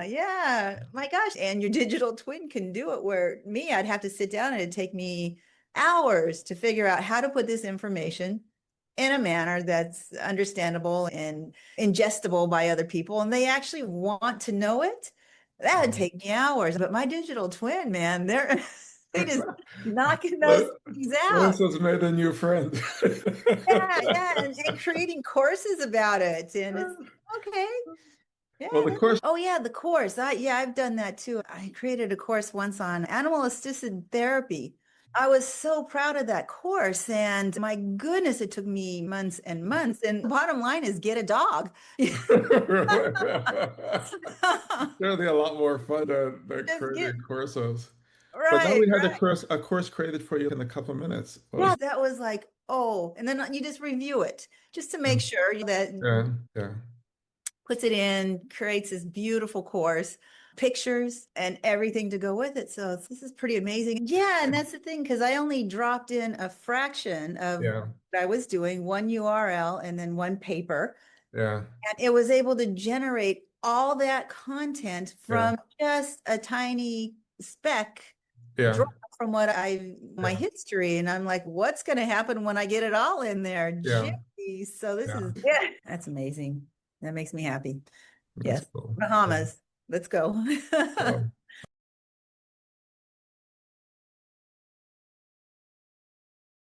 Yeah. My gosh. And your digital twin can do it where me, I'd have to sit down and it'd take me hours to figure out how to put this information in a manner that's understandable and ingestible by other people. And they actually want to know it. That'd take me hours. But my digital twin, man, they just knocking those Well, things out. Melissa's made a new friend. Yeah, and creating courses about it. And it's okay. Yeah. Well, the course, Oh yeah, the course. Yeah, I've done that too. I created a course once on animal assisted therapy. I was so proud of that course. And my goodness, it took me months and months. And the bottom line is get a dog. certainly a lot more fun than Just get creating courses. But now right, we had right. a course created for you in a couple of minutes. Yeah, that was like, oh, and then you just review it just to make sure that Yeah, yeah, puts it in, creates this beautiful course, pictures and everything to go with it. So this is pretty amazing. Yeah, and that's the thing, because I only dropped in a fraction of yeah, what I was doing, one URL and then one paper. yeah, And it was able to generate all that content yeah, from just a tiny speck yeah, drop from my yeah, history. And I'm like, what's going to happen when I get it all in there? yeah, Gee, so this yeah. is, yeah, that's amazing. That makes me happy. That's Yes. cool. Yeah. Bahamas. Let's go. Well,